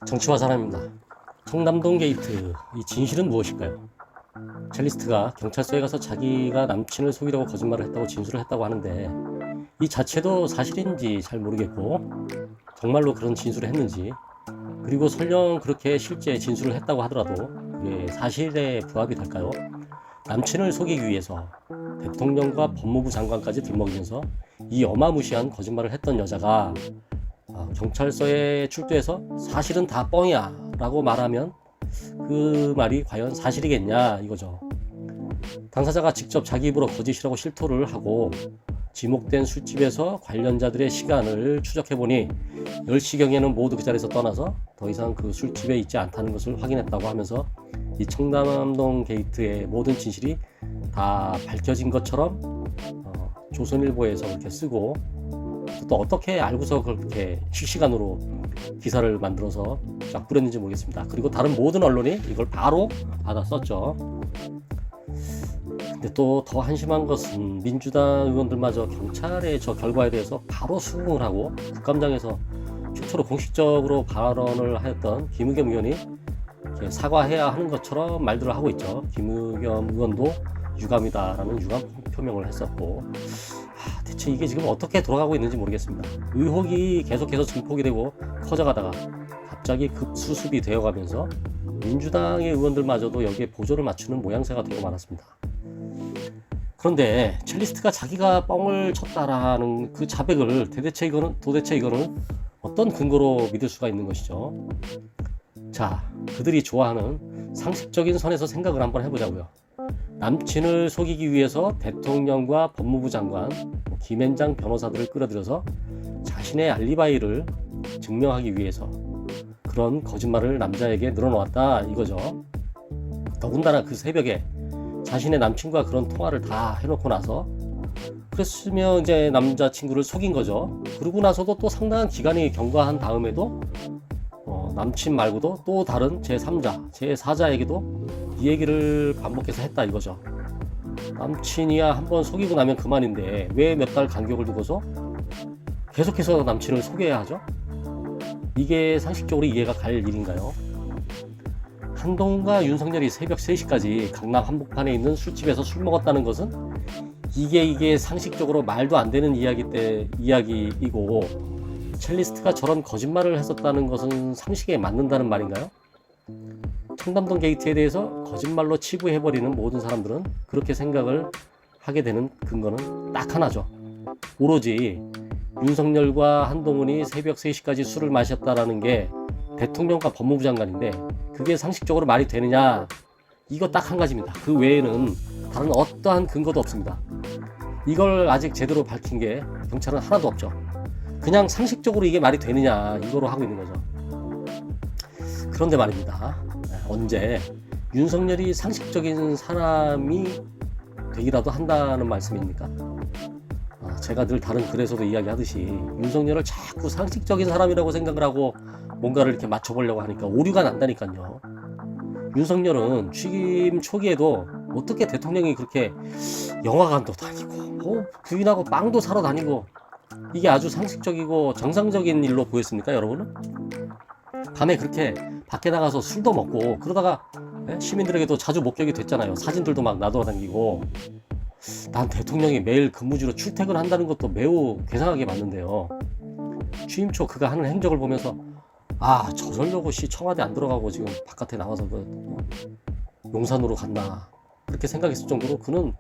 정치와 사람입니다. 청담동 게이트, 이 진실은 무엇일까요? 첼리스트가 경찰서에 가서 자기가 남친을 속이려고 거짓말을 했다고 진술을 했다고 하는데, 이 자체도 사실인지 잘 모르겠고, 정말로 그런 진술을 했는지, 그리고 설령 그렇게 실제 진술을 했다고 하더라도 그게 사실에 부합이 될까요? 남친을 속이기 위해서 대통령과 법무부 장관까지 들먹이면서 이 어마무시한 거짓말을 했던 여자가 경찰서에 출두해서 사실은 다 뻥이야 라고 말하면 그 말이 과연 사실이겠냐 이거죠. 당사자가 직접 자기 입으로 거짓이라고 실토를 하고 지목된 술집에서 관련자들의 시간을 추적해보니 10시경에는 모두 그 자리에서 떠나서 더 이상 그 술집에 있지 않다는 것을 확인했다고 하면서 이 청담동 게이트의 모든 진실이 다 밝혀진 것처럼 조선일보에서 그렇게 쓰고, 또 어떻게 알고서 그렇게 실시간으로 기사를 만들어서 쫙 뿌렸는지 모르겠습니다. 그리고 다른 모든 언론이 이걸 바로 받아 썼죠. 근데 또 더 한심한 것은 민주당 의원들마저 경찰의 저 결과에 대해서 바로 수긍을 하고 국감장에서 최초로 공식적으로 발언을 하였던 김의겸 의원이 사과해야 하는 것처럼 말들을 하고 있죠. 김의겸 의원도 유감이다라는 유감 표명을 했었고, 대체 이게 지금 어떻게 돌아가고 있는지 모르겠습니다. 의혹이 계속해서 증폭이 되고 커져가다가 갑자기 급수습이 되어가면서 민주당의 의원들마저도 여기에 보조를 맞추는 모양새가 되고 말았습니다. 그런데 첼리스트가 자기가 뻥을 쳤다라는 그 자백을 도대체 이거는 어떤 근거로 믿을 수가 있는 것이죠? 자, 그들이 좋아하는 상식적인 선에서 생각을 한번 해보자고요. 남친을 속이기 위해서 대통령과 법무부 장관, 김앤장 변호사들을 끌어들여서 자신의 알리바이를 증명하기 위해서 그런 거짓말을 남자에게 늘어놓았다 이거죠. 더군다나 그 새벽에 자신의 남친과 그런 통화를 다 해놓고 나서 그랬으면 이제 남자친구를 속인 거죠. 그러고 나서도 또 상당한 기간이 경과한 다음에도 남친 말고도 또 다른 제3자, 제4자에게도 이 얘기를 반복해서 했다 이거죠. 남친이야 한번 속이고 나면 그만인데 왜 몇 달 간격을 두고서 계속해서 남친을 속여야 하죠? 이게 상식적으로 이해가 갈 일인가요? 한동훈과 윤석열이 새벽 3시까지 강남 한복판에 있는 술집에서 술 먹었다는 것은 이게 상식적으로 말도 안 되는 이야기이고, 첼리스트가 저런 거짓말을 했었다는 것은 상식에 맞는다는 말인가요? 청담동 게이트에 대해서 거짓말로 치부해버리는 모든 사람들은 그렇게 생각을 하게 되는 근거는 딱 하나죠. 오로지 윤석열과 한동훈이 새벽 3시까지 술을 마셨다라는 게 대통령과 법무부 장관인데 그게 상식적으로 말이 되느냐, 이거 딱 한 가지입니다. 그 외에는 다른 어떠한 근거도 없습니다. 이걸 아직 제대로 밝힌 게 경찰은 하나도 없죠. 그냥 상식적으로 이게 말이 되느냐 이거로 하고 있는 거죠. 그런데 말입니다, 언제 윤석열이 상식적인 사람이 되기라도 한다는 말씀입니까? 제가 늘 다른 글에서도 이야기하듯이 윤석열을 자꾸 상식적인 사람이라고 생각을 하고 뭔가를 이렇게 맞춰보려고 하니까 오류가 난다니까요. 윤석열은 취임 초기에도 어떻게 대통령이 그렇게 영화관도 다니고 부인하고 빵도 사러 다니고 이게 아주 상식적이고 정상적인 일로 보였습니까, 여러분은? 밤에 그렇게 밖에 나가서 술도 먹고 그러다가 시민들에게도 자주 목격이 됐잖아요. 사진들도 막 나돌아다니고. 난 대통령이 매일 근무지로 출퇴근한다는 것도 매우 괴상하게 봤는데요. 취임 초 그가 하는 행적을 보면서 저러려고 청와대 안 들어가고 지금 바깥에 나와서 용산으로 갔나 그렇게 생각했을 정도로 그는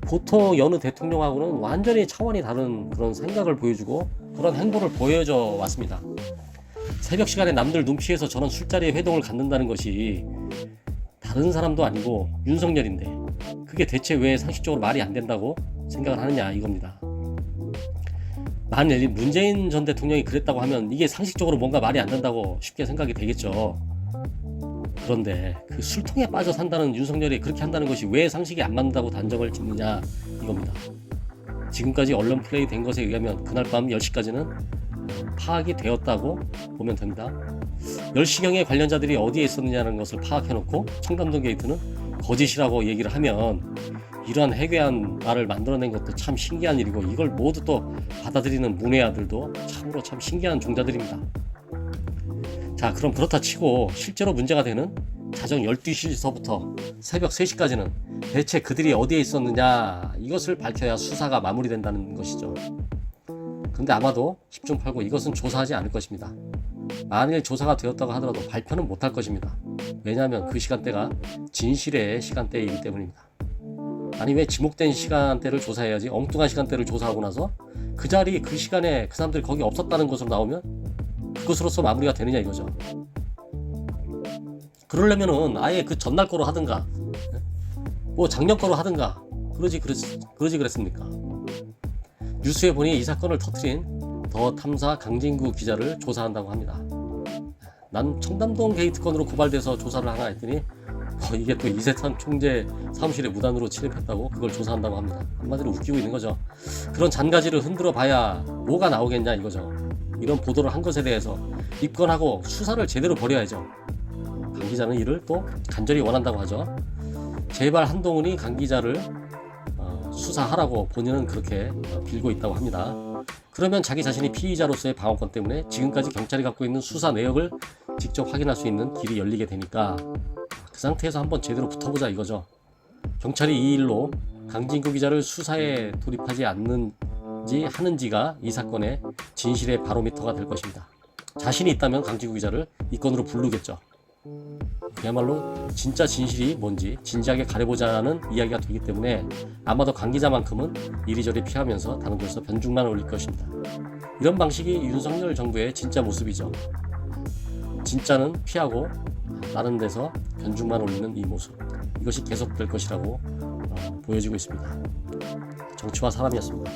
보통 여느 대통령하고는 완전히 차원이 다른 그런 생각을 보여주고 그런 행보를 보여줘 왔습니다. 새벽 시간에 남들 눈피해서 저런 술자리에 회동을 갖는다는 것이 다른 사람도 아니고 윤석열인데 그게 대체 왜 상식적으로 말이 안 된다고 생각을 하느냐 이겁니다. 만일 문재인 전 대통령이 그랬다고 하면 이게 상식적으로 뭔가 말이 안 된다고 쉽게 생각이 되겠죠. 그런데 그 술통에 빠져 산다는 윤석열이 그렇게 한다는 것이 왜 상식이 안 맞는다고 단정을 짓느냐 이겁니다. 지금까지 언론 플레이 된 것에 의하면 그날 밤 10시까지는 파악이 되었다고 보면 됩니다. 10시경에 관련자들이 어디에 있었느냐는 것을 파악해놓고 청담동 게이트는 거짓이라고 얘기를 하면 이러한 해괴한 말을 만들어낸 것도 참 신기한 일이고, 이걸 모두 또 받아들이는 문외아들도 참으로 참 신기한 종자들입니다. 자, 그럼 그렇다 치고 실제로 문제가 되는 자정 12시서부터 새벽 3시까지는 대체 그들이 어디에 있었느냐, 이것을 밝혀야 수사가 마무리된다는 것이죠. 근데 아마도 10중 8구 이것은 조사하지 않을 것입니다. 만일 조사가 되었다고 하더라도 발표는 못할 것입니다. 왜냐하면 그 시간대가 진실의 시간대이기 때문입니다. 아니, 왜 지목된 시간대를 조사해야지 엉뚱한 시간대를 조사하고 나서 그 자리 그 시간에 그 사람들이 거기 없었다는 것으로 나오면 그것으로서 마무리가 되느냐 이거죠. 그러려면은 아예 그 전날 거로 하든가 뭐 작년 거로 하든가 그러지 그랬습니까? 뉴스에 보니 이 사건을 터뜨린 더 탐사 강진구 기자를 조사한다고 합니다. 난 청담동 게이트 건으로 고발돼서 조사를 하나 했더니 이게 또 이세찬 총재 사무실에 무단으로 침입했다고 그걸 조사한다고 합니다. 한마디로 웃기고 있는 거죠. 그런 잔가지를 흔들어 봐야 뭐가 나오겠냐 이거죠. 이런 보도를 한 것에 대해서 입건하고 수사를 제대로 벌여야죠. 강 기자는 이를 또 간절히 원한다고 하죠. 제발 한동훈이 강 기자를 수사하라고 본인은 그렇게 빌고 있다고 합니다. 그러면 자기 자신이 피의자로서의 방어권 때문에 지금까지 경찰이 갖고 있는 수사 내역을 직접 확인할 수 있는 길이 열리게 되니까 그 상태에서 한번 제대로 붙어보자 이거죠. 경찰이 이 일로 강진구 기자를 수사에 돌입하지 않는지 하는지가 이 사건의 진실의 바로미터가 될 것입니다. 자신이 있다면 강진구 기자를 이 건으로 부르겠죠. 그야말로 진짜 진실이 뭔지 진지하게 가려보자는 이야기가 되기 때문에 아마도 강 기자만큼은 이리저리 피하면서 다른 곳에서 변죽만 올릴 것입니다. 이런 방식이 윤석열 정부의 진짜 모습이죠. 진짜는 피하고 다른 데서 변죽만 올리는 이 모습, 이것이 계속될 것이라고 보여지고 있습니다. 정치와 사람이었습니다.